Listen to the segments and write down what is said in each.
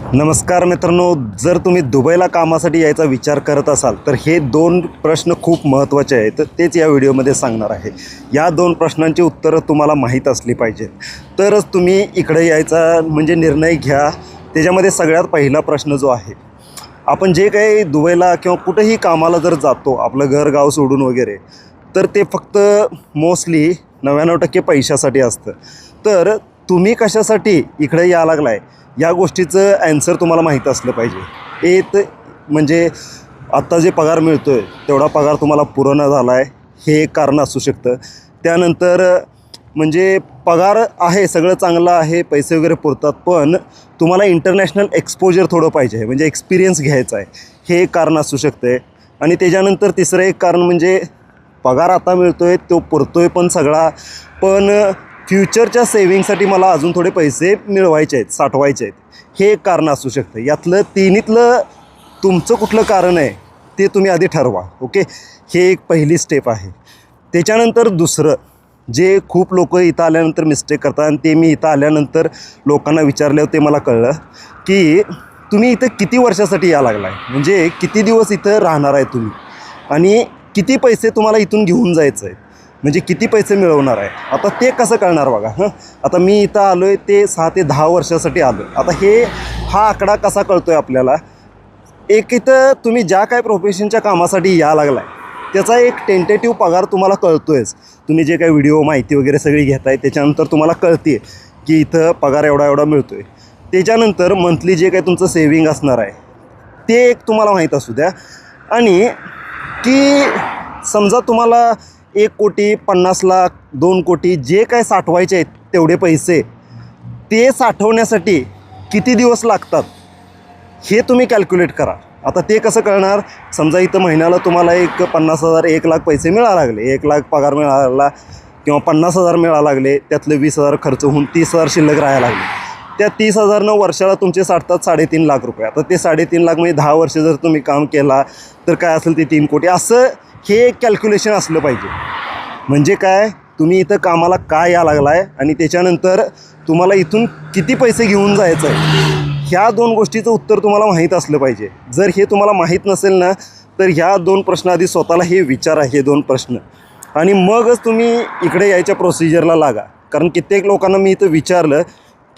नमस्कार मित्रांनो, जर तुम्ही दुबईला कामासाठी यायचा विचार करत असाल तर हे दोन प्रश्न खूप महत्त्वाचे आहेत. तेच या व्हिडिओमध्ये सांगणार आहे. या दोन प्रश्नांची उत्तरं तुम्हाला माहीत असली पाहिजेत, तरच तुम्ही इकडे यायचा म्हणजे निर्णय घ्या. त्याच्यामध्ये सगळ्यात पहिला प्रश्न जो आहे, आपण जे काही दुबईला किंवा कुठेही कामाला जर जातो आपलं घर गाव सोडून वगैरे, तर ते फक्त मोस्टली 99% पैशासाठी असतं. तर तुम्ही कशासाठी इकडे यायला लागला आहे या गोष्टीचं ॲन्सर तुम्हाला माहीत असलं पाहिजे. म्हणजे आत्ता जे पगार मिळतो आहे तेवढा पगार तुम्हाला पुरवणा झाला आहे, हे एक कारण असू शकतं. त्यानंतर म्हणजे पगार आहे, सगळं चांगलं आहे, पैसे वगैरे पुरतात, पण तुम्हाला इंटरनॅशनल एक्सपोजर थोडं पाहिजे, म्हणजे एक्सपिरियन्स घ्यायचा आहे, हे एक कारण असू शकते. आणि त्याच्यानंतर तिसरं एक कारण म्हणजे पगार आता मिळतो आहे तो पुरतो आहे पण सगळा, पण फ्युचरच्या सेविंगसाठी मला अजून थोडे पैसे मिळवायचे आहेत, साठवायचे आहेत, हे एक कारण असू शकतं. यातलं तिन्हीतलं तुमचं कुठलं कारण आहे ते तुम्ही आधी ठरवा. ओके, हे एक पहिली स्टेप आहे. त्याच्यानंतर दुसरं जे खूप लोक इथं आल्यानंतर मिस्टेक करतात, आणि ते मी इथं आल्यानंतर लोकांना विचारल्यावर ते मला कळलं की तुम्ही इथं किती वर्षासाठी यायला लागला आहे, म्हणजे किती दिवस इथं राहणार आहे तुम्ही, आणि किती पैसे तुम्हाला इथून घेऊन जायचं आहे, म्हणजे किती पैसे मिळवणार आहे. आता ते कसं कळणार बघा. आता मी इथं आलो आहे ते 6 ते 10 वर्षासाठी आलो आहे. आता हा आकडा कसा कळतो आहे आपल्याला, एक इथं तुम्ही ज्या काय प्रोफेशनच्या कामासाठी या लागला आहे त्याचा एक टेंटेटिव्ह पगार तुम्हाला कळतो आहेच. तुम्ही जे काही व्हिडिओ माहिती वगैरे सगळी घेताय त्याच्यानंतर तुम्हाला कळते की इथं पगार एवढा एवढा मिळतो आहे. त्याच्यानंतर मंथली जे काही तुमचं सेविंग असणार आहे ते एक तुम्हाला माहीत असू द्या. आणि की समजा तुम्हाला 1 कोटी 50 लाख 2 कोटी जे काय साठवायचे आहेत तेवढे पैसे, ते साठवण्यासाठी किती दिवस लागतात हे तुम्ही कॅल्क्युलेट करा. आता ते कसं कळणार, समजा इथं महिन्याला तुम्हाला एक 50,000 1 लाख पैसे मिळायला लागले, 1 लाख पगार मिळाला किंवा 50,000 मिळायला लागले, त्यातले 20,000 खर्च होऊन 30,000 शिल्लक राहायला लागले. त्या 30,000नं वर्षाला तुमचे साठतात 3.5 लाख रुपये. आता ते 3.5 लाख म्हणजे 10 वर्ष जर तुम्ही काम केला तर काय असेल ते 3 कोटी, असं हे एक कॅल्क्युलेशन असलं पाहिजे. म्हणजे काय, तुम्ही इथं कामाला काय या लागला आहे आणि त्याच्यानंतर तुम्हाला इथून किती पैसे घेऊन जायचं आहे, ह्या दोन गोष्टीचं उत्तर तुम्हाला माहीत असलं पाहिजे. जर हे तुम्हाला माहीत नसेल ना, तर ह्या दोन प्रश्न आधी स्वतःला हे विचारा, हे दोन प्रश्न, आणि मगच तुम्ही इकडे यायच्या प्रोसिजरला लागा. कारण कित्येक लोकांना मी इथं विचारलं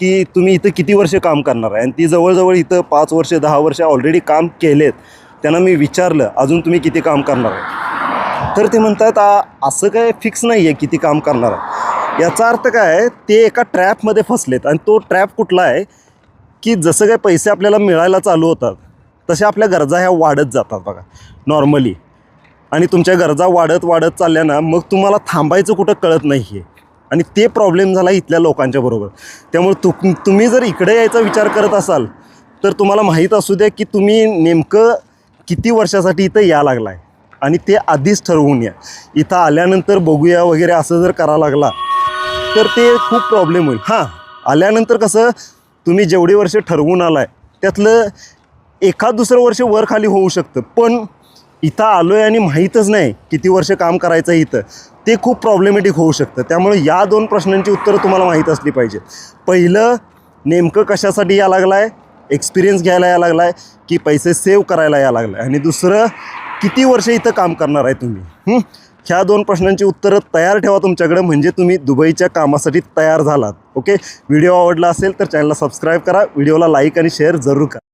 की तुम्ही इथं किती वर्ष काम करणार आहे, आणि ती जवळजवळ इथं 5 वर्ष 10 वर्ष ऑलरेडी काम केलेत. त्यांना मी विचारलं अजून तुम्ही किती काम करणार आहे, तर ते म्हणतात असं काय फिक्स नाही आहे किती काम करणार आहे. याचा अर्थ काय, ते एका ट्रॅपमध्ये फसलेत. आणि तो ट्रॅप कुठला आहे की जसं काय पैसे आपल्याला मिळायला चालू होतात तसे आपल्या गरजा ह्या वाढत जातात बघा नॉर्मली, आणि तुमच्या गरजा वाढत वाढत चालल्या ना, मग तुम्हाला थांबायचं कुठं कळत नाही आहे. आणि ते प्रॉब्लेम झाला इथल्या लोकांच्या बरोबर. त्यामुळे तुम्ही जर इकडे यायचा विचार करत असाल तर तुम्हाला माहीत असू द्या की तुम्ही नेमकं किती वर्षासाठी इथं या लागला आहे, आणि ते आधीच ठरवून या. इथं आल्यानंतर बघूया वगैरे असं जर करायला लागला तर ते खूप प्रॉब्लेम होईल. आल्यानंतर कसं, तुम्ही जेवढी वर्ष ठरवून आला आहे त्यातलं एखाद दुसरं वर्ष वर खाली होऊ शकतं, पण इथं आलो आहे आणि माहीतच नाही किती वर्ष काम करायचं आहे इथं, ते खूप प्रॉब्लेमॅटिक होऊ शकतं. त्यामुळे या दोन प्रश्नांची उत्तरं तुम्हाला माहीत असली पाहिजेत. पहिलं, नेमकं कशासाठी या लागला आहे, एक्सपिरियन्स घ्यायला या लागला आहे की पैसे सेव्ह करायला या लागला आहे, आणि दुसरं किती वर्ष इथं काम करणार आहे तुम्ही. ह्या दोन प्रश्नांची उत्तरं तयार ठेवा तुमच्याकडे, म्हणजे तुम्ही दुबईच्या कामासाठी तयार झालात. ओके, व्हिडिओ आवडला असेल तर चॅनलला सबस्क्राईब करा, व्हिडिओला लाईक आणि शेअर जरूर करा.